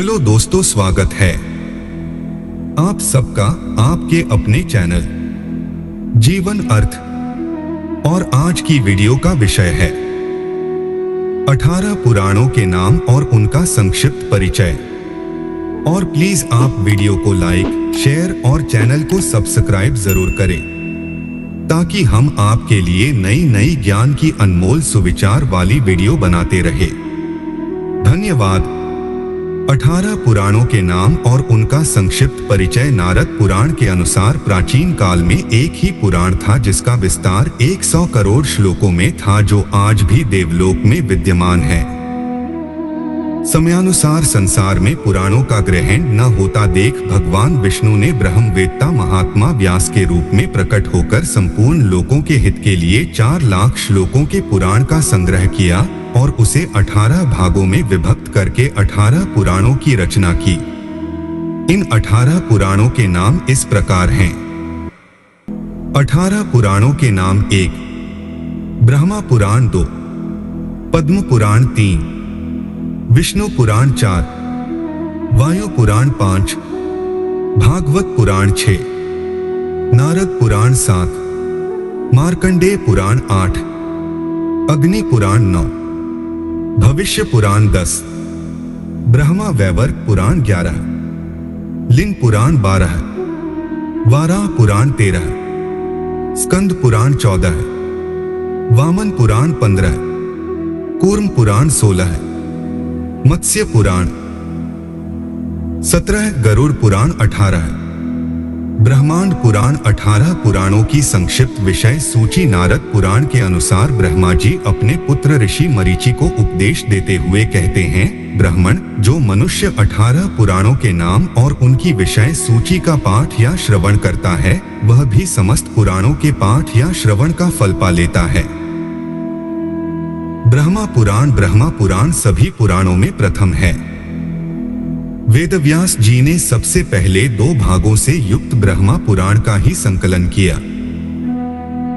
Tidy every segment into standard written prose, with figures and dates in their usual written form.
Hello दोस्तों, स्वागत है आप सबका आपके अपने चैनल जीवन अर्थ। और आज की वीडियो का विषय है 18 पुराणों के नाम और उनका संक्षिप्त परिचय। और प्लीज आप वीडियो को लाइक, शेयर और चैनल को सब्सक्राइब जरूर करें ताकि हम आपके लिए नई ज्ञान की अनमोल सुविचार वाली वीडियो बनाते रहे। धन्यवाद। 18 पुराणों के नाम और उनका संक्षिप्त परिचय। नारद पुराण के अनुसार प्राचीन काल में एक ही पुराण था जिसका विस्तार 100 करोड़ श्लोकों में था, जो आज भी देवलोक में विद्यमान है। समयानुसार संसार में पुराणों का ग्रहण न होता देख भगवान विष्णु ने ब्रह्मवेत्ता महात्मा व्यास के रूप में प्रकट होकर संपूर्ण लोकों के हित के लिए 4 लाख श्लोकों के पुराण का संग्रह किया और उसे 18 भागों में विभक्त करके 18 पुराणों की रचना की। इन 18 पुराणों के नाम इस प्रकार हैं। 18 पुराणों के नाम: 1 ब्रह्मा पुराण, 2 पद्म पुराण, 3 विष्णु पुराण, 4 वायु पुराण, 5 भागवत पुराण, 6 नारद पुराण, 7 मार्कंडेय पुराण, 8 अग्नि पुराण, 9 भविष्य पुराण, 10 ब्रह्मा वैवर्त पुराण, 11 लिंग पुराण, 12 वाराह पुराण, 13 स्कंद पुराण, 14 वामन पुराण, 15 कूर्म पुराण, 16 मत्स्य पुराण, 17 गरुड़ पुराण, 18 ब्रह्मांड पुराण। 18 पुराणों की संक्षिप्त विषय सूची। नारद पुराण के अनुसार ब्रह्मा जी अपने पुत्र ऋषि मरीचि को उपदेश देते हुए कहते हैं, ब्राह्मण, जो मनुष्य 18 पुराणों के नाम और उनकी विषय सूची का पाठ या श्रवण करता है, वह भी समस्त पुराणों के पाठ या श्रवण का फल पा लेता है। ब्रह्मा पुराण सभी पुराणों में प्रथम है। वेदव्यास जी ने सबसे पहले 2 भागों से युक्त ब्रह्मा पुराण का ही संकलन किया।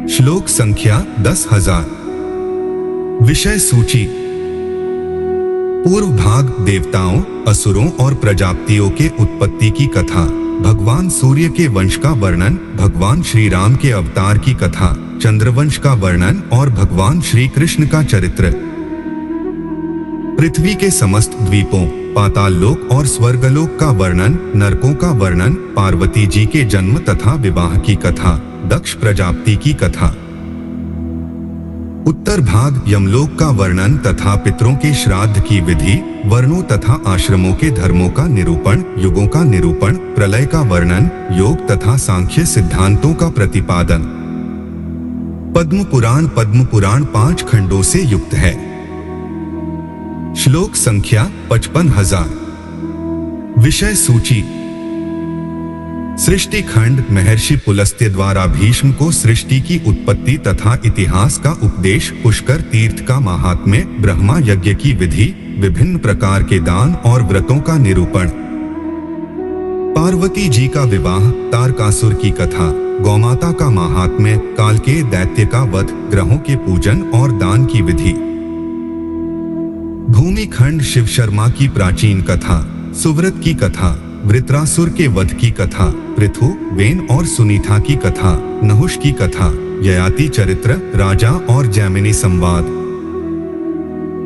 श्लोक संख्या 10,000। विषय सूची। पूर्व भाग देवताओं, असुरों और प्रजापतियों के उत्पत्ति की कथा, भगवान सूर्य के वंश का वर्णन, भगवान श्री राम के अवतार की कथा, चंद्रवंश का वर्णन और भगवान श्री कृष्ण का चरित्र। पृथ्वी के समस्त द्वीपों, पाताल लोक और स्वर्गलोक का वर्णन, नरकों का वर्णन, पार्वती जी के जन्म तथा विवाह की कथा, दक्ष प्रजापति की कथा। उत्तर भाग यमलोक का वर्णन तथा पितरों के श्राद्ध की विधि, वर्णों तथा आश्रमों के धर्मों का निरूपण, युगों का निरूपण, प्रलय का वर्णन, योग तथा सांख्य सिद्धांतों का प्रतिपादन। पद्म पुराण 5 खंडों से युक्त है। श्लोक संख्या 55,000। विषय सूची। सृष्टि खंड। महर्षि पुलस्त्य द्वारा भीष्म को सृष्टि की उत्पत्ति तथा इतिहास का उपदेश, पुष्कर तीर्थ का महात्म्य, ब्रह्मा यज्ञ की विधि, विभिन्न प्रकार के दान और व्रतों का निरूपण, पार्वती जी का विवाह, तारकासुर की कथा, गौमाता का महात्म्य, काल के दैत्य का वध, ग्रहों के पूजन और दान की विधि। भूमि खंड। शिव शर्मा की प्राचीन कथा, सुव्रत की कथा, वृत्रासुर के वध की कथा, पृथु, वेन और सुनीता की कथा, नहुष की कथा, ययाति चरित्र, राजा और जैमिनी संवाद।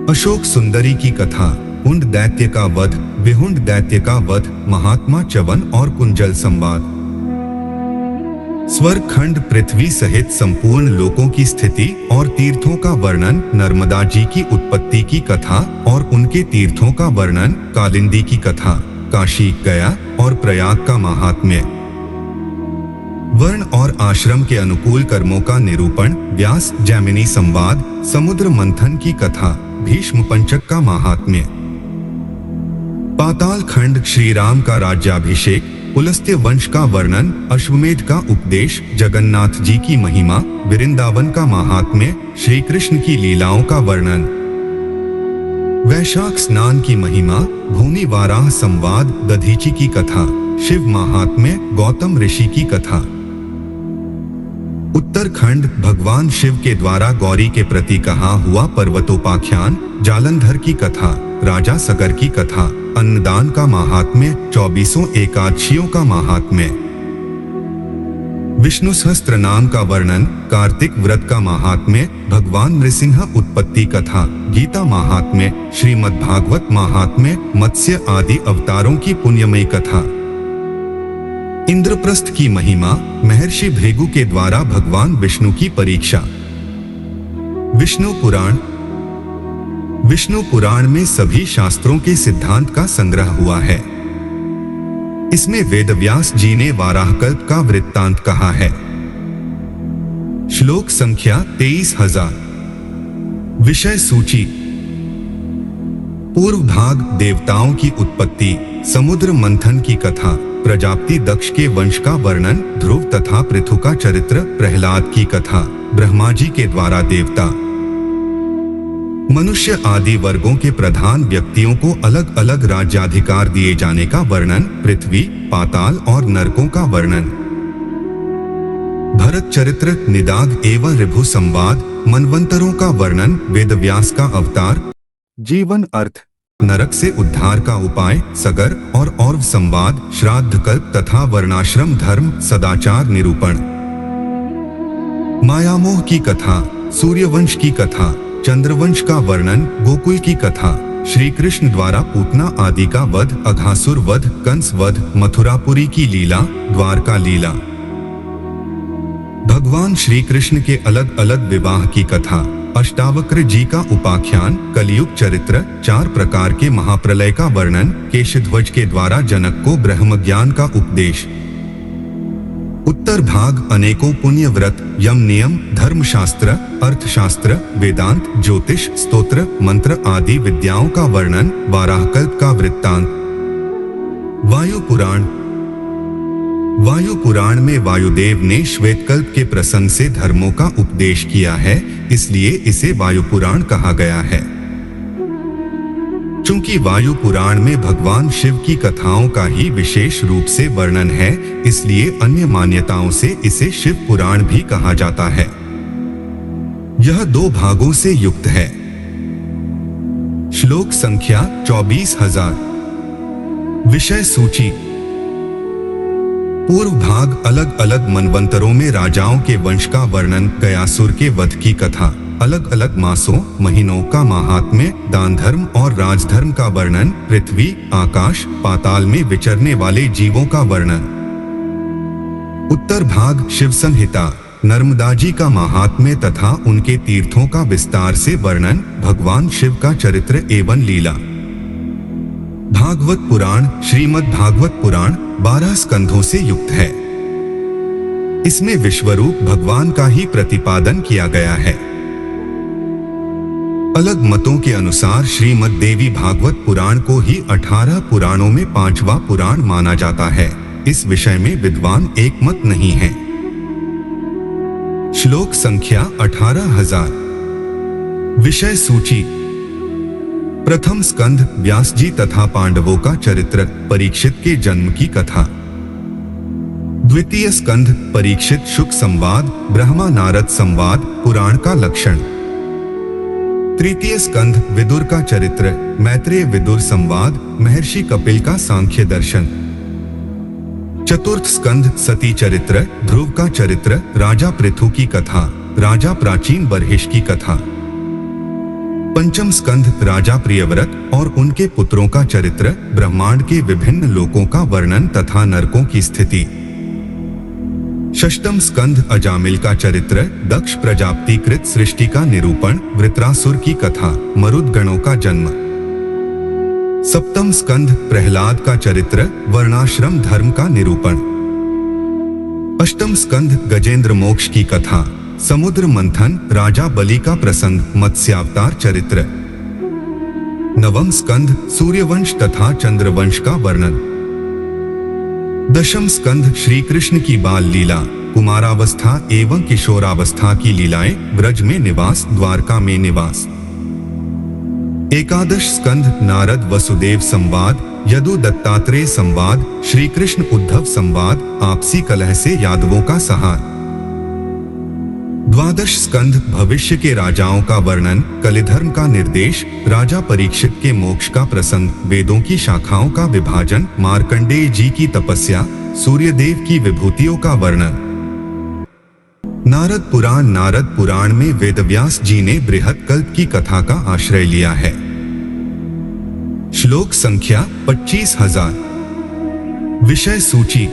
अशोक सुंदरी की कथा, हुंड दैत्य का वध, विहुंड दैत्य का वध, महात्मा च्यवन और कुंजल संवाद। स्वर्ग खंड। पृथ्वी सहित संपूर्ण लोकों की स्थिति और तीर्थों का वर्णन, नर्मदा जी की उत्पत्ति की कथा और उनके तीर्थों का वर्णन, कालिंदी की कथा, काशी, गया और प्रयाग का महात्म्य। वर्ण और आश्रम के अनुकूल कर्मों का निरूपण, व्यास जैमिनी संवाद, समुद्र मंथन की कथा, भीष्म पंचक का महात्म्य। पाताल खंड। श्री राम का राज्याभिषेक, पुलस्त्य वंश का वर्णन, अश्वमेध का उपदेश, जगन्नाथ जी की महिमा, वृंदावन का महात्म्य, श्री कृष्ण की लीलाओं का वर्णन, वैशाख स्नान की महिमा, भूमि वाराह संवाद, दधीचि की कथा, शिव महात्म्य, गौतम ऋषि की कथा। उत्तरखंड भगवान शिव के द्वारा गौरी के प्रति कहा हुआ पर्वतोपाख्यान, जालंधर की कथा, राजा सगर की कथा, अन्नदान का महात्म्य, 24 एकादशियों का महात्म्य, विष्णु सहस्त्र नाम का वर्णन, कार्तिक व्रत का महात्म्य, भगवान नृसिंह उत्पत्ति कथा, गीता महात्म्य, श्रीमद् भागवत महात्म्य, मत्स्य आदि अवतारों की पुण्यमयी कथा, इंद्रप्रस्थ की महिमा, महर्षि भृगु के द्वारा भगवान विष्णु की परीक्षा, विष्णु पुराण। विष्णु पुराण में सभी शास्त्रों के सिद्धांत का संग्रह हुआ है। इसमें वेदव्यास जी ने वाराहकल्प का वृत्तांत कहा है। श्लोक संख्या 23,000। विषय सूची। पूर्व भाग देवताओं की उत्पत्ति, समुद्र मंथन की कथा, प्रजापति दक्ष के वंश का वर्णन, ध्रुव तथा पृथु का चरित्र, प्रहलाद की कथा, ब्रह्मा जी के द्वारा देवता, मनुष्य आदि वर्गों के प्रधान व्यक्तियों को अलग अलग राज्याधिकार दिए जाने का वर्णन, पृथ्वी, पाताल और नरकों का वर्णन, भरत चरित्र, निदाग एवं ऋभु संवाद, मनवंतरों का वर्णन, वेदव्यास का अवतार, जीवन अर्थ, नरक से उद्धार का उपाय, सगर और और्व संवाद, श्राद्ध कल्प तथा वर्णाश्रम धर्म, सदाचार निरूपण, मायामोह की कथा, सूर्यवंश की कथा, चंद्रवंश का वर्णन, गोकुल की कथा, श्री कृष्ण द्वारा पूतना आदि का वध, अघासुर वध, कंस वध, मथुरापुरी की लीला, द्वारका लीला, भगवान श्री कृष्ण के अलग अलग विवाह की कथा, अष्टावक्र जी का उपाख्यान, कलियुग चरित्र, 4 प्रकार के महाप्रलय का वर्णन, केशध्वज के द्वारा जनक को ब्रह्म ज्ञान का उपदेश, उत्तर भाग अनेकों पुण्य व्रत, यम नियम, धर्मशास्त्र, अर्थशास्त्र, वेदांत, ज्योतिष, स्तोत्र, मंत्र आदि विद्याओं का वर्णन, वाराहकल्प का वृत्तांत, वायु पुराण। वायु पुराण में वायुदेव ने श्वेतकल्प के प्रसंग से धर्मों का उपदेश किया है, इसलिए इसे वायु पुराण कहा गया है। चूंकि वायु पुराण में भगवान शिव की कथाओं का ही विशेष रूप से वर्णन है, इसलिए अन्य मान्यताओं से इसे शिव पुराण भी कहा जाता है। यह 2 भागों से युक्त है। श्लोक संख्या 24,000। विषय सूची। पूर्व भाग अलग अलग मनवंतरों में राजाओं के वंश का वर्णन, गयासुर के वध की कथा, अलग अलग मासों महीनों का महात्म्य, दान धर्म और राजधर्म का वर्णन, पृथ्वी, आकाश, पाताल में विचरने वाले जीवों का वर्णन। उत्तर भाग शिव संहिता, नर्मदा जी का महात्म्य तथा उनके तीर्थों का विस्तार से वर्णन, भगवान शिव का चरित्र एवं लीला। भागवत पुराण, श्रीमद् भागवत पुराण 12 स्कंधों से युक्त है। इसमें विश्वरूप भगवान का ही प्रतिपादन किया गया है। अलग मतों के अनुसार श्रीमद् देवी भागवत पुराण को ही 18 पुराणों में 5वां पुराण माना जाता है। इस विषय में विद्वान एक मत नहीं है। श्लोक संख्या 18,000। विषय सूची। प्रथम स्कंध व्यास जी तथा पांडवों का चरित्र, परीक्षित के जन्म की कथा। द्वितीय स्कंध परीक्षित शुक संवाद, ब्रह्मा नारद संवाद, पुराण का लक्षण। तृतीय स्कंध विदुर का चरित्र, मैत्रेय विदुर संवाद, महर्षि कपिल का सांख्य दर्शन। चतुर्थ स्कंध सती चरित्र, ध्रुव का चरित्र, राजा पृथु की कथा, राजा प्राचीन बर्हिष की कथा। पंचम स्कंध राजा प्रियव्रत और उनके पुत्रों का चरित्र, ब्रह्मांड के विभिन्न लोकों का वर्णन तथा नरकों की स्थिति। षष्ठम स्कंध अजामिल का चरित्र, दक्ष प्रजापति कृत सृष्टि का निरूपण, वृत्रासुर की कथा, मरुद गणों का जन्म। सप्तम स्कंध प्रहलाद का चरित्र, वर्णाश्रम धर्म का निरूपण। अष्टम स्कंध गजेंद्र मोक्ष की कथा, समुद्र मंथन, राजा बलि का प्रसंग, मत्स्यावतार चरित्र। नवम स्कंध सूर्यवंश तथा चंद्रवंश का वर्णन। दशम स्कंध श्री कृष्ण की बाल लीला, कुमारावस्था एवं किशोरावस्था की लीलाएं, ब्रज में निवास, द्वारका में निवास। एकादश स्कंध नारद वसुदेव संवाद, यदु दत्तात्रेय संवाद, श्री कृष्ण उद्धव संवाद, आपसी कलह से यादवों का सहार। द्वादश स्कंध भविष्य के राजाओं का वर्णन, कलिधर्म का निर्देश, राजा परीक्षित के मोक्ष का प्रसंग, वेदों की शाखाओं का विभाजन, मार्कंडेय जी की तपस्या, सूर्यदेव की विभूतियों का वर्णन। नारद पुराण में वेदव्यास जी ने बृहत्कल्प की कथा का आश्रय लिया है। श्लोक संख्या 25,000। विषय सूची।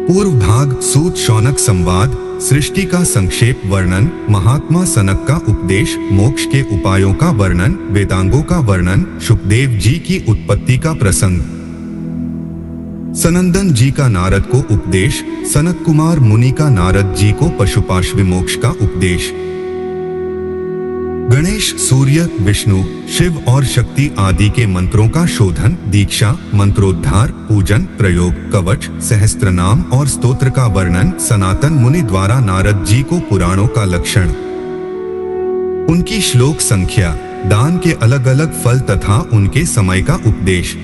पूर्व भाग सूत शौनक संवाद, सृष्टि का संक्षेप वर्णन, महात्मा सनक का उपदेश, मोक्ष के उपायों का वर्णन, वेदांगों का वर्णन, शुकदेव जी की उत्पत्ति का प्रसंग, सनंदन जी का नारद को उपदेश, सनत कुमार मुनि का नारद जी को पशुपाश मोक्ष का उपदेश, गणेश, सूर्य, विष्णु, शिव और शक्ति आदि के मंत्रों का शोधन, दीक्षा, मंत्रोद्धार, पूजन, प्रयोग, कवच, सहस्त्रनाम और स्तोत्र का वर्णन, सनातन मुनि द्वारा नारद जी को पुराणों का लक्षण, उनकी श्लोक संख्या, दान के अलग अलग फल तथा उनके समय का उपदेश।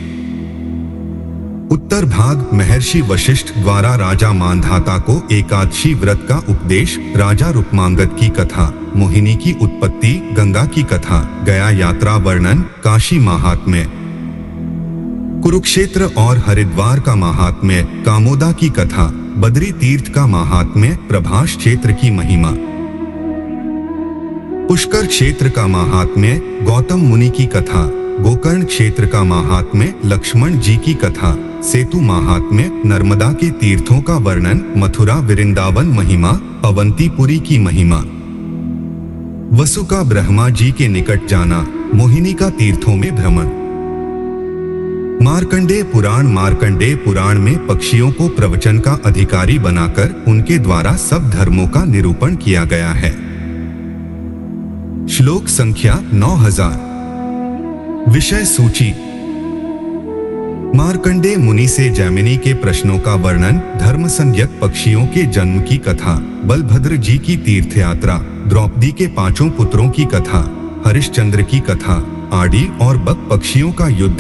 उत्तर भाग महर्षि वशिष्ठ द्वारा राजा मांधाता को एकादशी व्रत का उपदेश, राजा रुक्मांगद की कथा, मोहिनी की उत्पत्ति, गंगा की कथा, गया यात्रा वर्णन, काशी महात्म्य, कुरुक्षेत्र और हरिद्वार का महात्म्य, कामोदा की कथा, बद्री तीर्थ का महात्म्य, प्रभास क्षेत्र की महिमा, पुष्कर क्षेत्र का महात्म्य, गौतम मुनि की कथा, गोकर्ण क्षेत्र का महात्म्य, लक्ष्मण जी की कथा, सेतु महात्म्य, नर्मदा के तीर्थों का वर्णन, मथुरा वृंदावन महिमा, अवंतीपुरी की महिमा, वसु का ब्रह्मा जी के निकट जाना, मोहिनी का तीर्थों में भ्रमण, मार्कंडेय पुराण में पक्षियों को प्रवचन का अधिकारी बनाकर उनके द्वारा सब धर्मों का निरूपण किया गया है। श्लोक संख्या 9000। विषय सूची। मार्कंडेय मुनि से जैमिनी के प्रश्नों का वर्णन, धर्म संज्ञक पक्षियों के जन्म की कथा, बलभद्र जी की तीर्थ यात्रा, द्रौपदी के 5 पुत्रों की कथा, हरिश्चंद्र की कथा, आड़ी और बक पक्षियों का युद्ध,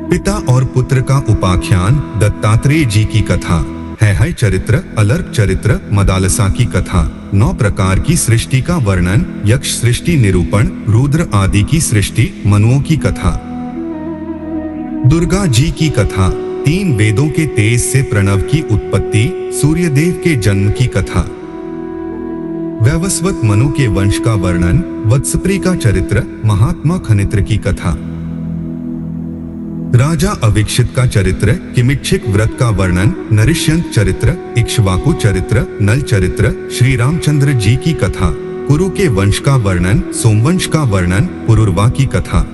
पिता और पुत्र का उपाख्यान, दत्तात्रेय जी की कथा, है चरित्र, अलर्क चरित्र, मदालसा की कथा, 9 प्रकार की सृष्टि का वर्णन, यक्ष सृष्टि निरूपण, रुद्र आदि की सृष्टि, मनुओं की कथा, दुर्गा जी की कथा, 3 वेदों के तेज से प्रणव की उत्पत्ति, सूर्यदेव के जन्म की कथा, वैवस्वत मनु के वंश का वर्णन, वत्सप्री का चरित्र, महात्मा खनित्र की कथा, राजा अविक्षित का चरित्र, किमिच्छिक व्रत का वर्णन, नरिष्यंत चरित्र, इक्ष्वाकु चरित्र, नल चरित्र, श्री रामचंद्र जी की कथा, कुरु के वंश का वर्णन, सोमवंश का वर्णन, पुरुरवा की कथा,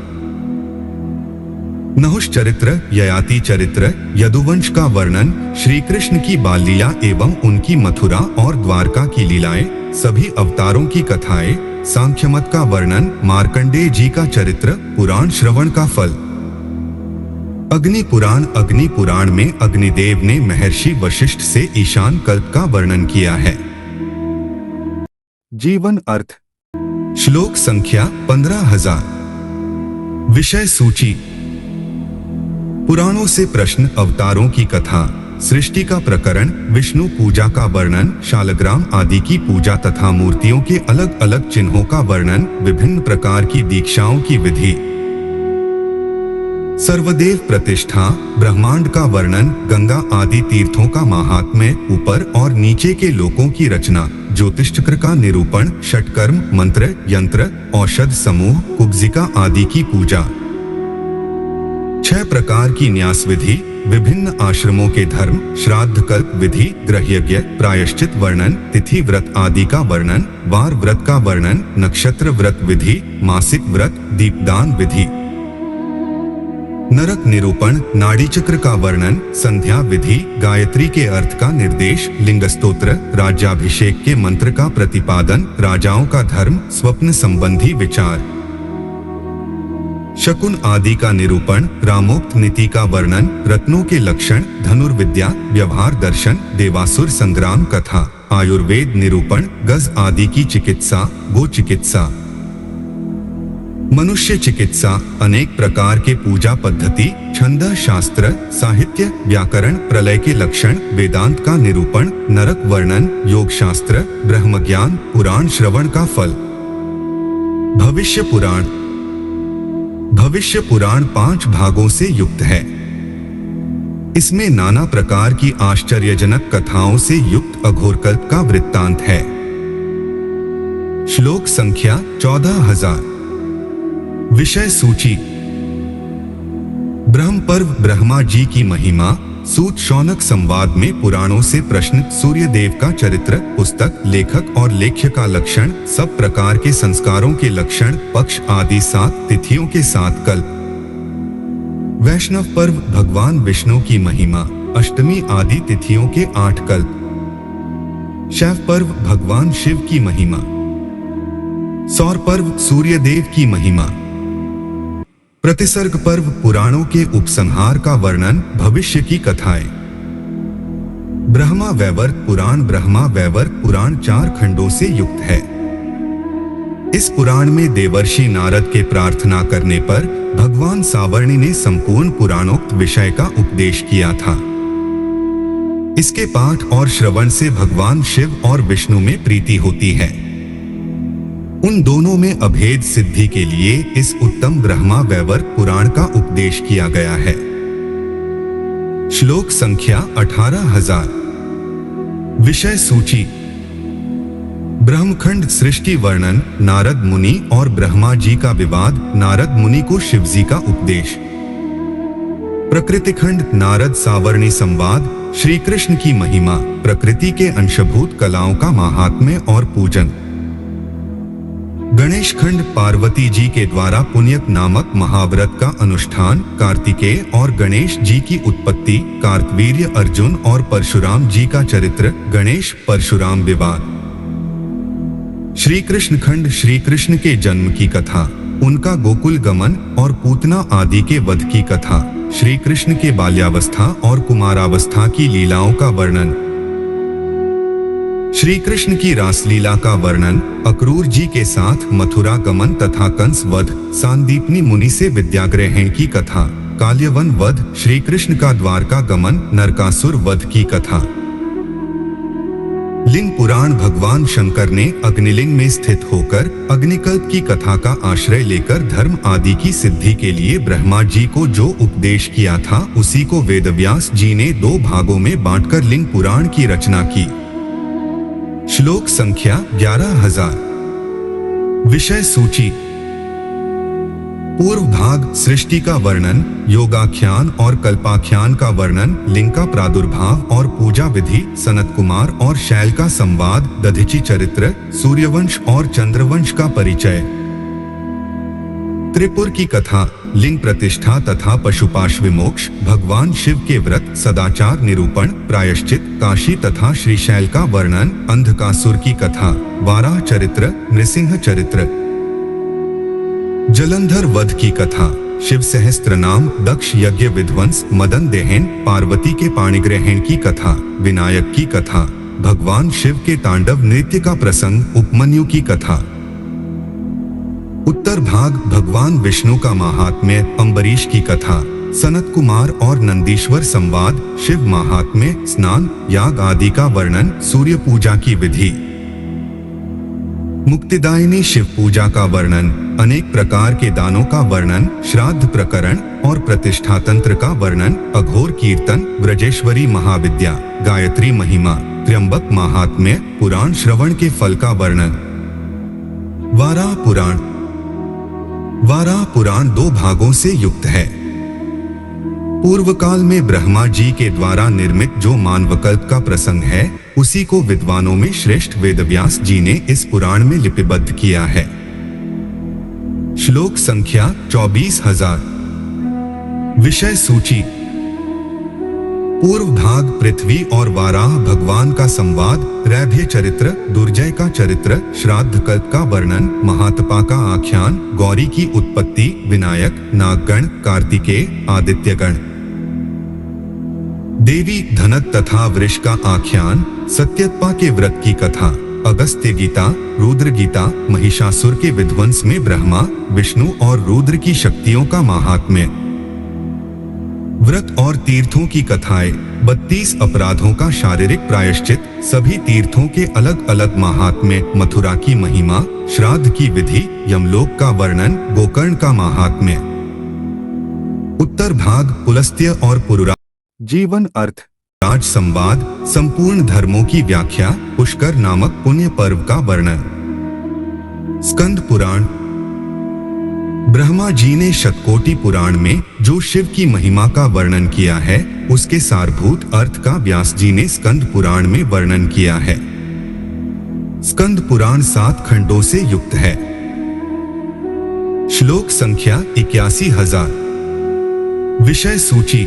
नहुष चरित्र, ययाति चरित्र, यदुवंश का वर्णन, श्री कृष्ण की बाल लीला एवं उनकी मथुरा और द्वारका की लीलाएं, सभी अवतारों की कथाएं, सांख्यमत का वर्णन, मार्कंडेय जी का चरित्र, पुराण श्रवण का फल, अग्नि पुराण में अग्निदेव ने महर्षि वशिष्ठ से ईशान कल्प का वर्णन किया है। जीवन अर्थ। श्लोक संख्या 15000। विषय सूची। पुराणों से प्रश्न, अवतारों की कथा, सृष्टि का प्रकरण, विष्णु पूजा का वर्णन, शालग्राम आदि की पूजा तथा मूर्तियों के अलग अलग चिन्हों का वर्णन, विभिन्न प्रकार की दीक्षाओं की विधि, सर्वदेव प्रतिष्ठा, ब्रह्मांड का वर्णन, गंगा आदि तीर्थों का महात्म्य, ऊपर और नीचे के लोकों की रचना, ज्योतिष चक्र का निरूपण, षटकर्म, मंत्र, यंत्र, औषध समूह, कुब्जिका आदि की पूजा, 6 प्रकार की न्यास विधि, विभिन्न आश्रमों के धर्म, श्राद्ध कल्प विधि, ग्रहयज्ञ, प्रायश्चित वर्णन, तिथि व्रत आदि का वर्णन, वार व्रत का वर्णन, नक्षत्र व्रत विधि, मासिक व्रत, दीपदान विधि, नरक निरूपण, नाड़ी चक्र का वर्णन, संध्या विधि, गायत्री के अर्थ का निर्देश, लिंग स्तोत्र, राज्याभिषेक के मंत्र का प्रतिपादन, राजाओं का धर्म, स्वप्न संबंधी विचार, शकुन आदि का निरूपण, रामोक्त नीति का वर्णन, रत्नों के लक्षण, धनुर्विद्या, व्यवहार दर्शन, देवासुर संग्राम कथा, आयुर्वेद निरूपण, गज आदि की चिकित्सा, गो चिकित्सा, मनुष्य चिकित्सा, अनेक प्रकार के पूजा पद्धति, छंद शास्त्र, साहित्य, व्याकरण, प्रलय के लक्षण, वेदांत का निरूपण, नरक वर्णन, योग शास्त्र, ब्रह्म ज्ञान, पुराण श्रवण का फल। भविष्य पुराण। भविष्य पुराण 5 भागों से युक्त है। इसमें नाना प्रकार की आश्चर्यजनक कथाओं से युक्त अघोरकल्प का वृत्तांत है। श्लोक संख्या 14,000। विषय सूची। ब्रह्म पर्व, ब्रह्मा जी की महिमा, सूत शौनक संवाद में पुराणों से प्रश्न, सूर्य देव का चरित्र, पुस्तक, लेखक और लेख्य का लक्षण, सब प्रकार के संस्कारों के लक्षण, पक्ष आदि 7 तिथियों के 7 कल्प। वैष्णव पर्व, भगवान विष्णु की महिमा, अष्टमी आदि तिथियों के 8 कल्प। शैव पर्व, भगवान शिव की महिमा। सौर पर्व, सूर्य देव की महिमा। प्रतिसर्ग पर्व, पुराणों के उपसंहार का वर्णन, भविष्य की कथाएं। ब्रह्मा वैवर्त पुराण। ब्रह्मा वैवर्त पुराण 4 खंडों से युक्त है। इस पुराण में देवर्षि नारद के प्रार्थना करने पर भगवान सावर्णी ने संपूर्ण पुराणोक्त विषय का उपदेश किया था। इसके पाठ और श्रवण से भगवान शिव और विष्णु में प्रीति होती है। उन दोनों में अभेद सिद्धि के लिए इस उत्तम ब्रह्मा वैवर्त पुराण का उपदेश किया गया है। श्लोक संख्या 18,000। विषय सूची। ब्रह्मखंड, सृष्टि वर्णन, नारद मुनि और ब्रह्मा जी का विवाद, नारद मुनि को शिवजी का उपदेश। प्रकृति खंड, नारद सावर्णी संवाद, श्री कृष्ण की महिमा, प्रकृति के अंशभूत कलाओं का महात्म्य और पूजन। गणेश खंड, पार्वती जी के द्वारा पुण्यक नामक महाव्रत का अनुष्ठान, कार्तिकेय और गणेश जी की उत्पत्ति, कार्तवीर्य, अर्जुन और परशुराम जी का चरित्र, गणेश परशुराम विवाद। श्री कृष्ण खंड, श्री कृष्ण के जन्म की कथा, उनका गोकुल गमन और पूतना आदि के वध की कथा, श्री कृष्ण के बाल्यावस्था और कुमारावस्था की लीलाओं का वर्णन। श्री कृष्ण की रासलीला का वर्णन, अक्रूर जी के साथ मथुरा गमन तथा कंस वध, सांदीपनी मुनि से विद्या ग्रहण की कथा, काल्यवन वध, श्री कृष्ण का द्वारका गमन, नरकासुर वध की कथा। लिंग पुराण, भगवान शंकर ने अग्निलिंग में स्थित होकर अग्निकल्प की कथा का आश्रय लेकर धर्म आदि की सिद्धि के लिए ब्रह्मा जी को जो उपदेश किया था, उसी को वेदव्यास जी ने 2 भागों में बांटकर लिंग पुराण की रचना की। श्लोक संख्या 11,000। विषय सूची। पूर्व भाग, सृष्टि का वर्णन, योगाख्यान और कल्पाख्यान का वर्णन, लिंग का प्रादुर्भाव और पूजा विधि, सनत कुमार और शैल का संवाद, दधीचि चरित्र, सूर्यवंश और चंद्रवंश का परिचय। त्रिपुर की कथा, लिंग प्रतिष्ठा तथा पशुपाश विमोक्ष, भगवान शिव के व्रत, सदाचार निरूपण, प्रायश्चित, काशी तथा श्रीशैल का वर्णन, अंधकासुर की कथा, वाराह चरित्र, नृसिंह चरित्र। जलंधर वध की कथा, शिव सहस्त्र नाम, दक्ष यज्ञ विध्वंस, मदन दहन, पार्वती के पाणिग्रहण की कथा, विनायक की कथा, भगवान शिव के तांडव नृत्य का प्रसंग, उपमन्यु की कथा। उत्तर भाग, भगवान विष्णु का महात्म्य, अम्बरीश की कथा, सनत कुमार और नंदीश्वर संवाद, शिव महात्म्य, स्नान, याग आदि का वर्णन, सूर्य पूजा की विधि। मुक्तिदायिनी शिव पूजा का वर्णन, अनेक प्रकार के दानों का वर्णन, श्राद्ध प्रकरण और प्रतिष्ठा तंत्र का वर्णन, अघोर कीर्तन, ब्रजेश्वरी महाविद्या, गायत्री महिमा, त्र्यंबक महात्म्य, पुराण श्रवण के फल का वर्णन। वाराह पुराण। वाराह पुराण 2 भागों से युक्त है। पूर्व काल में ब्रह्मा जी के द्वारा निर्मित जो मानवकल्प का प्रसंग है, उसी को विद्वानों में श्रेष्ठ वेदव्यास जी ने इस पुराण में लिपिबद्ध किया है। श्लोक संख्या 24,000। विषय सूची। पूर्व भाग, पृथ्वी और वाराह भगवान का संवाद, रैभ्य चरित्र, दुर्जय का चरित्र, श्राद्ध कल्प का वर्णन, महातपा का आख्यान, गौरी की उत्पत्ति, विनायक, नागगण, कार्तिकेय, आदित्यगण। देवी धनत तथा वृष का आख्यान, सत्यत्पा के व्रत की कथा, अगस्त्य गीता, रुद्र गीता, महिषासुर के विध्वंस में ब्रह्मा, विष्णु और रुद्र की शक्तियों का महात्म्य, व्रत और तीर्थों की कथाएं, 32 अपराधों का शारीरिक प्रायश्चित, सभी तीर्थों के अलग अलग महात्म्य, मथुरा की महिमा, श्राद्ध की विधि, यमलोक का वर्णन, गोकर्ण का महात्म्य, उत्तर भाग पुलस्त्य और पुरुरा, जीवन अर्थ, राज संवाद, संपूर्ण धर्मों की व्याख्या, पुष्कर नामक पुण्य पर्व का वर्णन। स्कंद पुराण। ब्रह्मा जी ने शतकोटि पुराण में जो शिव की महिमा का वर्णन किया है, उसके सारभूत अर्थ का व्यास जी ने स्कंद पुराण में वर्णन किया है। स्कंद पुराण 7 खंडों से युक्त है। श्लोक संख्या 81,000। विषय सूची।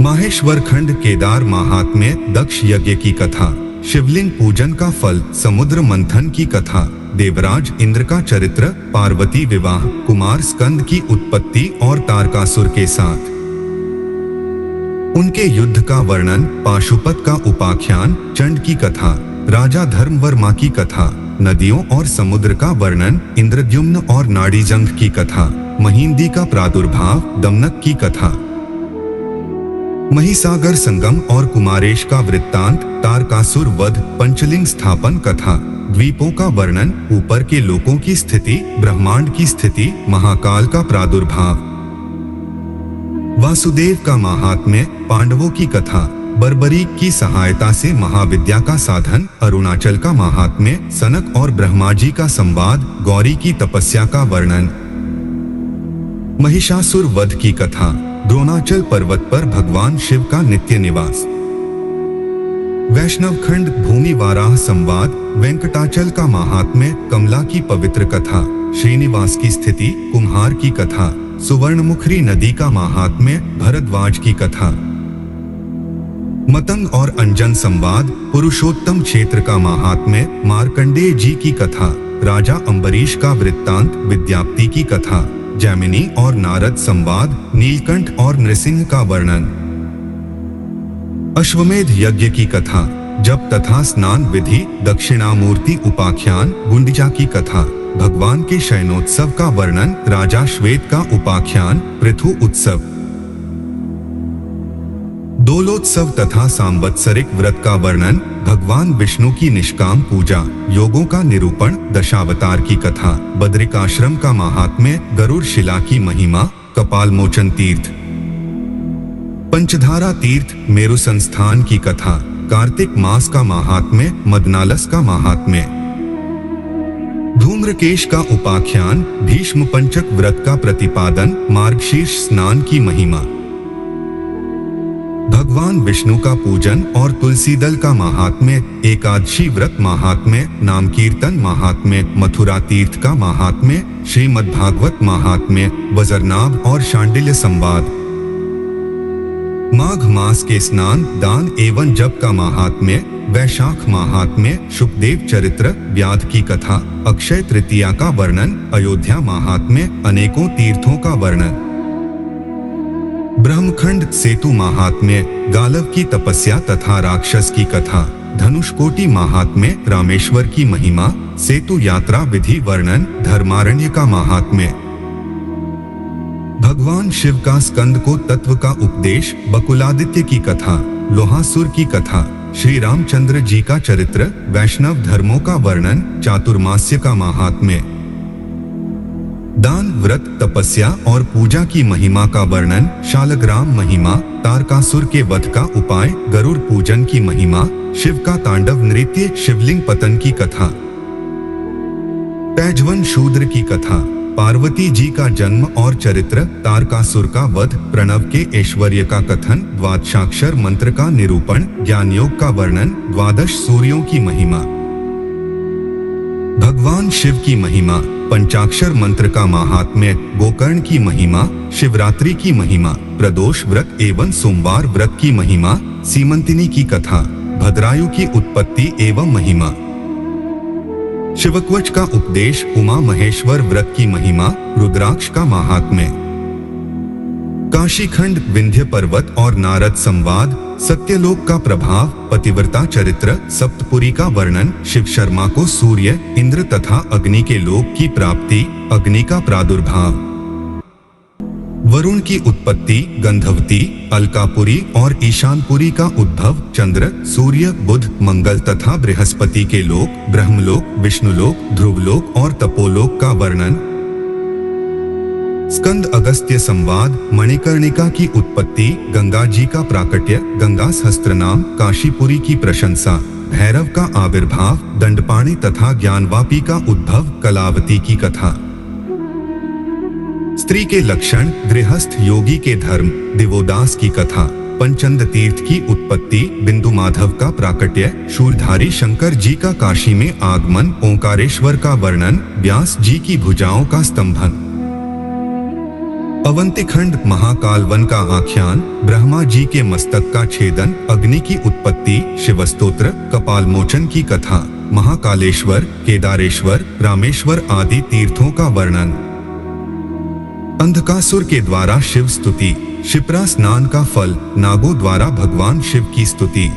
माहेश्वर खंड, केदार महात्म्य, दक्ष यज्ञ की कथा, शिवलिंग पूजन का फल, समुद्र मंथन की कथा, देवराज इंद्र का चरित्र, पार्वती विवाह, कुमार स्कंद की उत्पत्ति और तारकासुर के साथ उनके युद्ध का वर्णन, पाशुपत का उपाख्यान, चंड की कथा, राजा धर्मवर्मा की कथा, नदियों और समुद्र का वर्णन, इंद्रद्युम्न और नाड़ीजंग की कथा, महिंदी का प्रादुर्भाव, दमनक की कथा, महिसागर संगम और कुमारेश का वृत्तांत, तारकासुर वध, पंचलिंग स्थापन कथा, द्वीपों का वर्णन, ऊपर के लोकों की स्थिति, ब्रह्मांड की स्थिति, महाकाल का प्रादुर्भाव, वासुदेव का महात्म्य, पांडवों की कथा, बर्बरीक की सहायता से महाविद्या का साधन, अरुणाचल का महात्म्य, सनक और ब्रह्मा जी का संवाद, गौरी की तपस्या का वर्णन, महिषासुर वध की कथा, द्रोणाचल पर्वत पर भगवान शिव का नित्य निवास, वैष्णव खंड, भूमि वाराह संवाद, वेंकटाचल का महात्म्य, कमला की पवित्र कथा, श्रीनिवास की स्थिति, कुम्हार की कथा, सुवर्णमुखरी नदी का महात्म्य, भरद्वाज की कथा, मतंग और अंजन संवाद, पुरुषोत्तम क्षेत्र का महात्म्य, मार्कंडेय जी की कथा, राजा अम्बरीश का वृत्तांत, विद्याप्ति की कथा, जैमिनी और नारद संवाद, नीलकंठ और नृसिंह का वर्णन, अश्वमेध यज्ञ की कथा, जप तथा स्नान विधि, दक्षिणामूर्ति उपाख्यान, गुंडिचा की कथा, भगवान के शयनोत्सव का वर्णन, राजा श्वेत का उपाख्यान, पृथु उत्सव, दोलोत्सव तथा सांवत्सरिक व्रत का वर्णन, भगवान विष्णु की निष्काम पूजा, योगों का निरूपण, दशावतार की कथा, बद्रिकाश्रम का महात्म्य, गरुड़ शिला की महिमा, कपालमोचन तीर्थ, पंचधारा तीर्थ, मेरु संस्थान की कथा, कार्तिक मास का महात्म्य, मदनालस का महात्म्य, धूम्रकेश का उपाख्यान, भीष्म पंचक व्रत का प्रतिपादन, मार्गशीर्ष स्नान की महिमा, भगवान विष्णु का पूजन और तुलसी दल का महात्म्य, एकादशी व्रत महात्म्य, नाम कीर्तन महात्म्य, मथुरा तीर्थ का महात्म्य, श्रीमद्भागवत महात्म्य, वज्रनाभ और शांडिल्य संवाद, माघ मास के स्नान, दान एवं जप का महात्म्य, वैशाख महात्म्य, शुकदेव चरित्र, व्याध की कथा, अक्षय तृतीया का वर्णन, अयोध्या महात्म्य, अनेकों तीर्थों का वर्णन, ब्रह्मखंड, सेतु महात्म्य, गालव की तपस्या तथा राक्षस की कथा, धनुषकोटि महात्म्य, रामेश्वर की महिमा, सेतु यात्रा विधि वर्णन, धर्मारण्य का महात्म्य, भगवान शिव का स्कंद को तत्व का उपदेश, बकुलादित्य की कथा, लोहासुर की कथा, श्री रामचंद्र जी का चरित्र, वैष्णव धर्मों का वर्णन, चातुर्मास्य का महात्म्य, दान, व्रत, तपस्या और पूजा की महिमा का वर्णन, शालग्राम महिमा, तारकासुर के वध का उपाय, गरुड़ पूजन की महिमा, शिव का तांडव नृत्य, शिवलिंग पतन की कथा, पैजवन शूद्र की कथा, पार्वती जी का जन्म और चरित्र, तारकासुर का वध, प्रणव के ऐश्वर्य का कथन, द्वादशाक्षर मंत्र का निरूपण, ज्ञान योग का वर्णन, द्वादश सूर्यों की महिमा, भगवान शिव की महिमा, पंचाक्षर मंत्र का महात्म्य, गोकर्ण की महिमा, शिवरात्रि की महिमा, प्रदोष व्रत एवं सोमवार व्रत की महिमा, सीमंतिनी की कथा, भद्रायु की उत्पत्ति एवं महिमा, शिवकवच का उपदेश, उमा महेश्वर व्रत की महिमा, रुद्राक्ष का महात्म्य, काशीखंड, विंध्य पर्वत और नारद संवाद, सत्यलोक का प्रभाव, पतिव्रता चरित्र, सप्तपुरी का वर्णन, शिव शर्मा को सूर्य, इंद्र तथा अग्नि के लोक की प्राप्ति, अग्नि का प्रादुर्भाव, वरुण की उत्पत्ति, गंधवती, अलकापुरी और ईशानपुरी का उद्भव, चंद्र, सूर्य, बुध, मंगल तथा बृहस्पति के लोक, ब्रह्मलोक, विष्णुलोक, ध्रुवलोक और तपोलोक का वर्णन, स्कंद अगस्त्य संवाद, मणिकर्णिका की उत्पत्ति, गंगा जी का प्राकट्य, गंगा सहस्त्रनाम, काशीपुरी की प्रशंसा, भैरव का आविर्भाव, दंडपाणि तथा ज्ञानवापी का उद्भव, कलावती की कथा, स्त्री के लक्षण, गृहस्थ योगी के धर्म, दिवोदास की कथा, पंचंद तीर्थ की उत्पत्ति, बिंदु माधव का प्राकट्य, शूलधारी शंकर जी का काशी में आगमन, ओंकारेश्वर का वर्णन, व्यास जी की भुजाओं का स्तंभन, अवंतिखंड, महाकाल वन का आख्यान, ब्रह्मा जी के मस्तक का छेदन, अग्नि की उत्पत्ति, शिवस्तोत्र, कपालमोचन की कथा, महाकालेश्वर, केदारेश्वर, रामेश्वर आदि तीर्थों का वर्णन, अंधकासुर के द्वारा शिव स्तुति, शिप्रा स्नान का फल, नागों द्वारा भगवान शिव की स्तुति,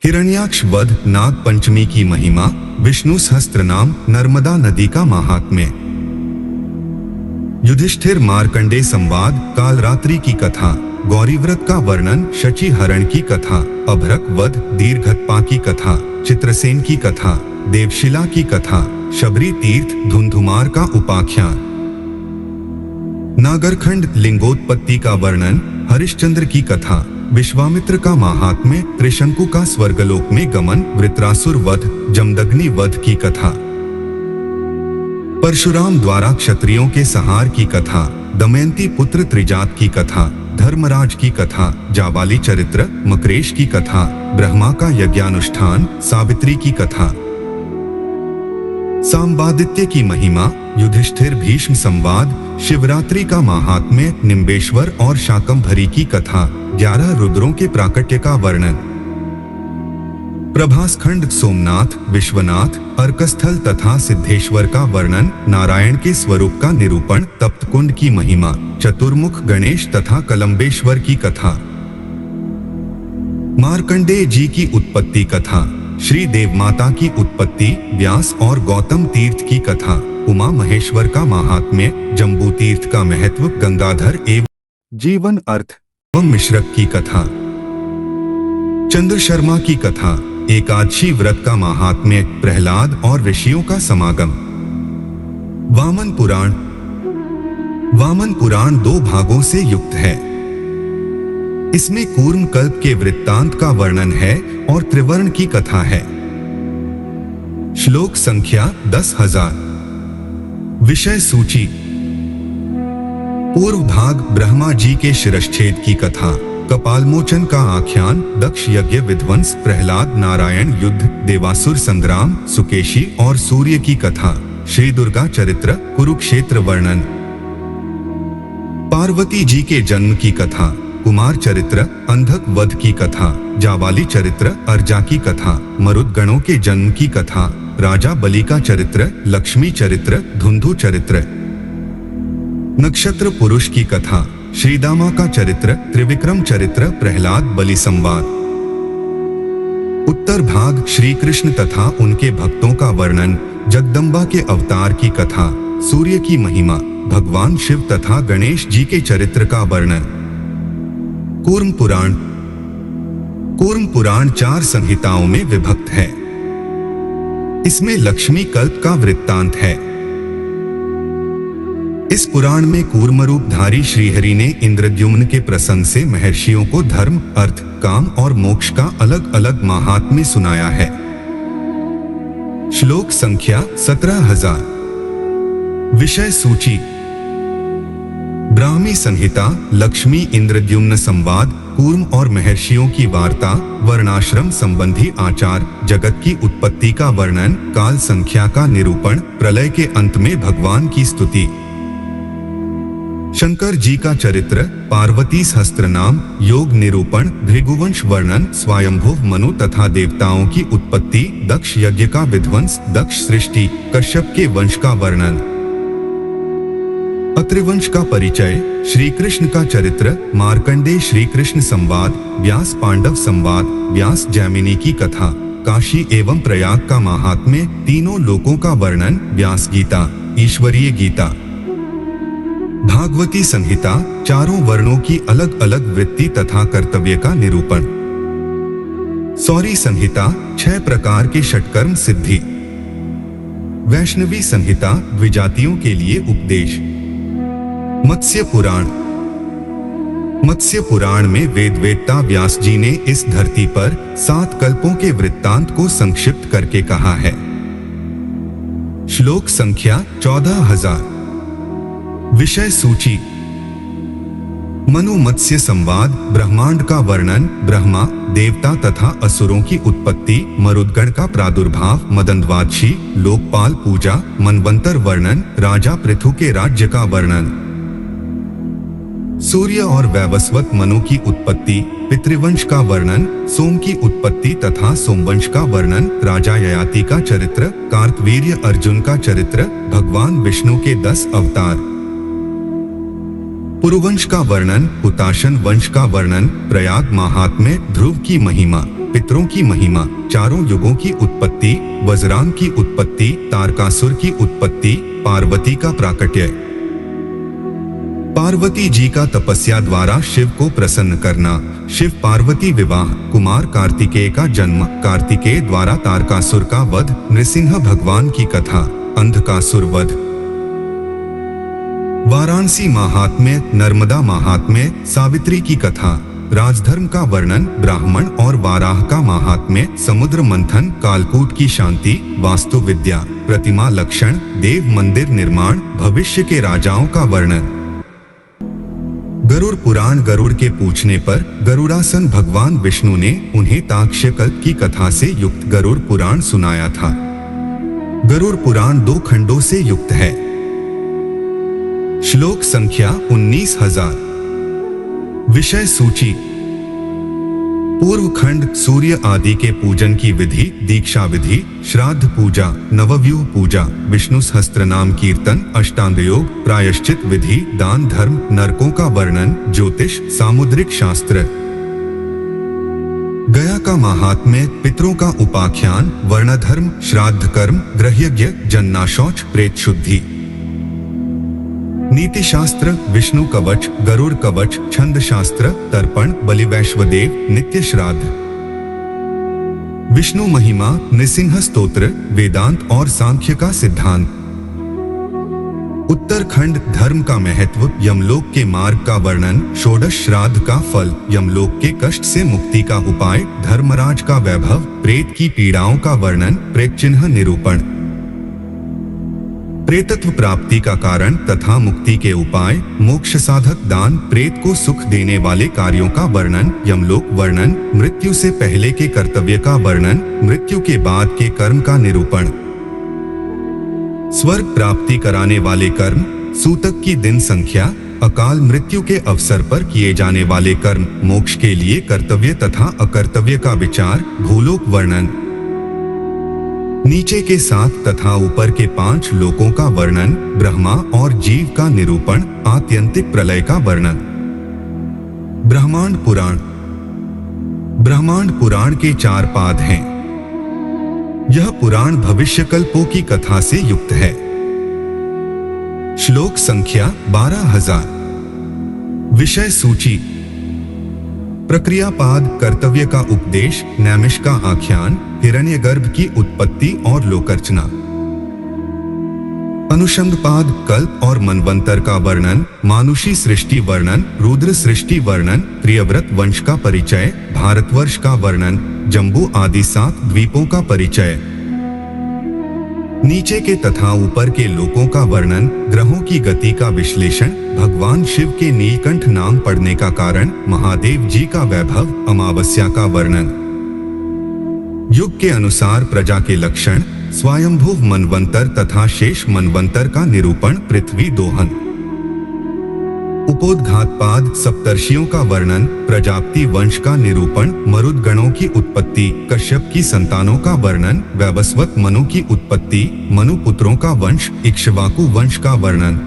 हिरण्याक्ष वध, नाग पंचमी की महिमा, विष्णु सहस्त्रनाम, नर्मदा नदी का महात्म्य, युधिष्ठिर मार्कंडे संवाद, कालरात्रि की कथा, गौरीव्रत का वर्णन, शची हरण की कथा, अभ्रक वध, दीर्घत्पा की कथा, चित्रसेन की कथा, देवशिला की कथा, शबरी तीर्थ, धुंधुमार का उपाख्यान, नागरखंड, लिंगोत्पत्ति का वर्णन, हरिश्चंद्र की कथा, विश्वामित्र का महात्म्य, त्रिशंकु का स्वर्गलोक में गमन, वृत्रासुर वध, जमदग्नि वध की कथा, परशुराम द्वारा क्षत्रियों के संहार की कथा, दमयंती पुत्र त्रिजात की कथा, धर्मराज की कथा, जाबाली चरित्र, मकरेश की कथा, ब्रह्मा का यज्ञानुष्ठान, सावित्री की कथा, सांबादित्य की महिमा, युधिष्ठिर भीष्म संवाद, शिवरात्रि का महात्म्य, निम्बेश्वर और शाकंभरी की कथा, 11 रुद्रों के प्राकट्य का वर्णन, प्रभासखंड, सोमनाथ, विश्वनाथ, अर्कस्थल तथा सिद्धेश्वर का वर्णन, नारायण के स्वरूप का निरूपण, तप्तकुंड की महिमा, चतुर्मुख गणेश तथा कलम्बेश्वर की कथा, मार्कंडेय जी की उत्पत्ति कथा, श्री देवमाता की उत्पत्ति, व्यास और गौतम तीर्थ की कथा, उमा महेश्वर का महात्म्य, जम्बू तीर्थ का महत्व, गंगाधर एवं जीवन अर्थ एवं मिश्रक की कथा, चंद्र शर्मा की कथा, एकादशी व्रत का महात्म्य, प्रहलाद और ऋषियों का समागम, वामन पुराण। वामन पुराण 2 भागों से युक्त है। इसमें कूर्म कल्प के वृत्तांत का वर्णन है और त्रिवर्ण की कथा है। श्लोक संख्या 10,000। विषय सूची। पूर्व भाग ब्रह्मा जी के शिरश्छेद की कथा, कपालमोचन का आख्यान, दक्ष यज्ञ विध्वंस, प्रहलाद नारायण युद्ध, देवासुर संग्राम, सुकेशी और सूर्य की कथा, श्री दुर्गा चरित्र, कुरुक्षेत्र वर्णन, पार्वती जी के जन्म की कथा, कुमार चरित्र, अंधक वध की कथा, जाबाली चरित्र, अर्जा की कथा, मरुदगणों के जन्म की कथा, राजा बलि का चरित्र, लक्ष्मी चरित्र, धुंधु चरित्र, नक्षत्र पुरुष की कथा, श्रीदामा का चरित्र, त्रिविक्रम चरित्र, प्रहलाद बलि संवाद। उत्तर भाग श्री कृष्ण तथा उनके भक्तों का वर्णन, जगदम्बा के अवतार की कथा, सूर्य की महिमा, भगवान शिव तथा गणेश जी के चरित्र का वर्णन। कूर्म पुराण। कूर्म पुराण 4 संहिताओं में विभक्त है। इसमें लक्ष्मी कल्प का वृत्तांत है। इस पुराण में कूर्म रूपधारी श्रीहरि ने इंद्रद्युम्न के प्रसंग से महर्षियों को धर्म, अर्थ, काम और मोक्ष का अलग अलग महात्म्य सुनाया है। श्लोक संख्या 17,000। विषय सूची। ब्राह्मी संहिता, लक्ष्मी इंद्रद्युम्न संवाद, कूर्म और महर्षियों की वार्ता, वर्णाश्रम संबंधी आचार, जगत की उत्पत्ति का वर्णन, काल संख्या का निरूपण, प्रलय के अंत में भगवान की स्तुति, शंकर जी का चरित्र, पार्वती सहस्त्रनाम, योग निरूपण, भृगुवंश वर्णन, स्वयंभुव मनु तथा देवताओं की उत्पत्ति, दक्ष यज्ञ का विध्वंस, दक्ष सृष्टि, कश्यप के वंश का वर्णन, अत्रिवंश का परिचय, श्री कृष्ण का चरित्र, मार्कंडेय श्री कृष्ण संवाद, व्यास पांडव संवाद, व्यास जैमिनी की कथा, काशी एवं प्रयाग का महात्म्य, तीनों लोकों का वर्णन, व्यास गीता, ईश्वरीय गीता, भागवती संहिता, चारों वर्णों की अलग अलग वृत्ति तथा कर्तव्य का निरूपण, सौरी संहिता, 6 प्रकार के षटकर्म सिद्धि, वैष्णवी संहिता, द्विजातियों के लिए उपदेश, मत्स्य पुराण। मत्स्य पुराण में वेदवेत्ता व्यास जी ने इस धरती पर 7 कल्पों के वृत्तांत को संक्षिप्त करके कहा है। श्लोक संख्या 14,000। विषय सूची। मनु मत्स्य संवाद, ब्रह्मांड का वर्णन, ब्रह्मा, देवता तथा असुरों की उत्पत्ति, मरुदगण का प्रादुर्भाव, मदनवादशी, लोकपाल पूजा, मनवंतर वर्णन, राजा पृथु के राज्य का वर्णन, सूर्य और वैवस्वत मनु की उत्पत्ति, पितृवंश का वर्णन, सोम की उत्पत्ति तथा सोमवंश का वर्णन, राजा ययाति का चरित्र, कार्तवीर्य अर्जुन का चरित्र, भगवान विष्णु के 10 अवतार, पुरुवंश का वर्णन, हुताशन वंश का वर्णन, प्रयाग महात्म्य, ध्रुव की महिमा, पितरों की महिमा, चारों युगों की उत्पत्ति, वज्रांग की उत्पत्ति, तारकासुर की उत्पत्ति, पार्वती का प्राकट्य, पार्वती जी का तपस्या द्वारा शिव को प्रसन्न करना, शिव पार्वती विवाह, कुमार कार्तिकेय का जन्म, कार्तिकेय द्वारा तारकासुर का वध, नृसिंह भगवान की कथा, अंधकासुर वध, वाराणसी महात्म्य, नर्मदा महात्म्य, सावित्री की कथा, राजधर्म का वर्णन, ब्राह्मण और वाराह का महात्म्य, समुद्र मंथन, कालकूट की शांति, वास्तु विद्या, प्रतिमा लक्षण, देव मंदिर निर्माण, भविष्य के राजाओं का वर्णन, गरुड़ पुराण। गरुड़ के पूछने पर गरुड़ासन भगवान विष्णु ने उन्हें ताक्ष्यकल्प की कथा से युक्त गरुड़ पुराण सुनाया था। गरुड़ पुराण 2 खंडों से युक्त है। श्लोक संख्या 19,000। विषय सूची। पूर्व खंड, सूर्य आदि के पूजन की विधि, दीक्षा विधि, श्राद्ध पूजा, नवव्यूह पूजा, विष्णु सहस्त्र नाम कीर्तन, अष्टांग योग, प्रायश्चित विधि, दान धर्म, नरकों का वर्णन, ज्योतिष, सामुद्रिक शास्त्र, गया का महात्म्य, पितरों का उपाख्यान, वर्णधर्म, श्राद्ध कर्म, गृहयज्ञ, जन्नाशौच, प्रेत शुद्धि, नीति शास्त्र, विष्णु कवच, गरुड़ कवच, छंद शास्त्र, तर्पण, बलिवैश्वदेव, नित्य श्राद्ध, विष्णु महिमा, नृसिंह स्तोत्र, वेदांत और सांख्य का सिद्धांत, उत्तरखंड, धर्म का महत्व, यमलोक के मार्ग का वर्णन, षोडश श्राद्ध का फल, यमलोक के कष्ट से मुक्ति का उपाय, धर्मराज का वैभव, प्रेत की पीड़ाओं का वर्णन, प्रेत चिन्ह निरूपण, प्रेतत्व प्राप्ति का कारण तथा मुक्ति के उपाय, मोक्ष साधक दान, प्रेत को सुख देने वाले कार्यों का वर्णन, यमलोक वर्णन, मृत्यु से पहले के कर्तव्य का वर्णन, मृत्यु के बाद के कर्म का निरूपण, स्वर्ग प्राप्ति कराने वाले कर्म, सूतक की दिन संख्या, अकाल मृत्यु के अवसर पर किए जाने वाले कर्म, मोक्ष के लिए कर्तव्य तथा अकर्तव्य का विचार, भूलोक वर्णन, नीचे के 7 तथा ऊपर के 5 लोकों का वर्णन, ब्रह्मा और जीव का निरूपण, आत्यंतिक प्रलय का वर्णन। ब्रह्मांड पुराण। ब्रह्मांड पुराण के 4 पाद हैं। यह पुराण भविष्यकल्पों की कथा से युक्त है। श्लोक संख्या 12,000। विषय सूची। प्रक्रियापाद, कर्तव्य का उपदेश, नैमिष का आख्यान, हिरण्यगर्भ की उत्पत्ति और लोकर्चना, अनुषंगपाद, कल्प और मनवंतर का वर्णन, मानुषी सृष्टि वर्णन, रुद्र सृष्टि वर्णन, प्रियव्रत वंश का परिचय, भारतवर्ष का वर्णन, जम्बू आदि 7 द्वीपों का परिचय, नीचे के तथा ऊपर के लोकों का वर्णन, ग्रहों की गति का विश्लेषण, भगवान शिव के नीलकंठ नाम पड़ने का कारण, महादेव जी का वैभव, अमावस्या का वर्णन, युग के अनुसार प्रजा के लक्षण, स्वयंभुव मनवंतर तथा शेष मनवंतर का निरूपण, पृथ्वी दोहन, उपोद्घातपाद, सप्तर्षियों का वर्णन, प्रजापति वंश का निरूपण, मरुद गणों की उत्पत्ति, कश्यप की संतानों का वर्णन, वैवस्वत मनु की उत्पत्ति, मनु पुत्रों का वंश, इक्ष्वाकु वंश का वर्णन,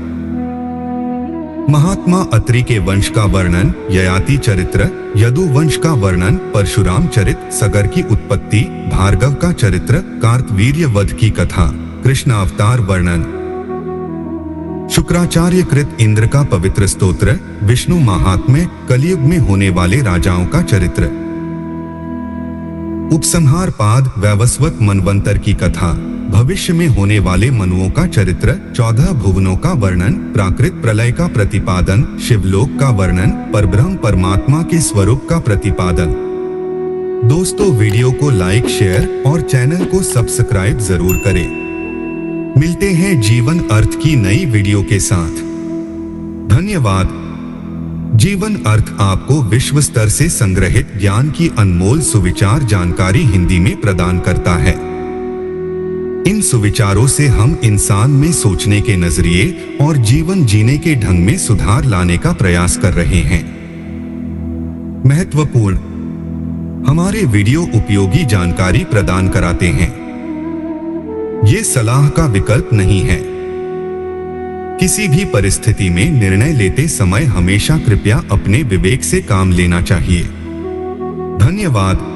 महात्मा अत्रि के वंश का वर्णन, ययाति चरित्र, यदु वंश का वर्णन, परशुराम चरित, सगर की उत्पत्ति, भार्गव का चरित्र, कार्तवीर्य वध की कथा, कृष्ण अवतार वर्णन, शुक्राचार्य कृत इंद्र का पवित्र स्तोत्र, विष्णु महात्म्य, कलयुग में होने वाले राजाओं का चरित्र, उपसंहार पाद, वैवस्वत मनवंतर की कथा, भविष्य में होने वाले मनुओं का चरित्र, 14 भुवनों का वर्णन, प्राकृत प्रलय का प्रतिपादन, शिवलोक का वर्णन, परब्रह्म परमात्मा के स्वरूप का प्रतिपादन। दोस्तों, वीडियो को लाइक, शेयर और चैनल को सब्सक्राइब जरूर करें। मिलते हैं जीवन अर्थ की नई वीडियो के साथ। धन्यवाद। जीवन अर्थ आपको विश्व स्तर से संग्रहित ज्ञान की अनमोल सुविचार जानकारी हिंदी में प्रदान करता है। इन सुविचारों से हम इंसान में सोचने के नजरिए और जीवन जीने के ढंग में सुधार लाने का प्रयास कर रहे हैं। महत्वपूर्ण, हमारे वीडियो उपयोगी जानकारी प्रदान कराते हैं। ये सलाह का विकल्प नहीं है। किसी भी परिस्थिति में निर्णय लेते समय हमेशा कृपया अपने विवेक से काम लेना चाहिए। धन्यवाद।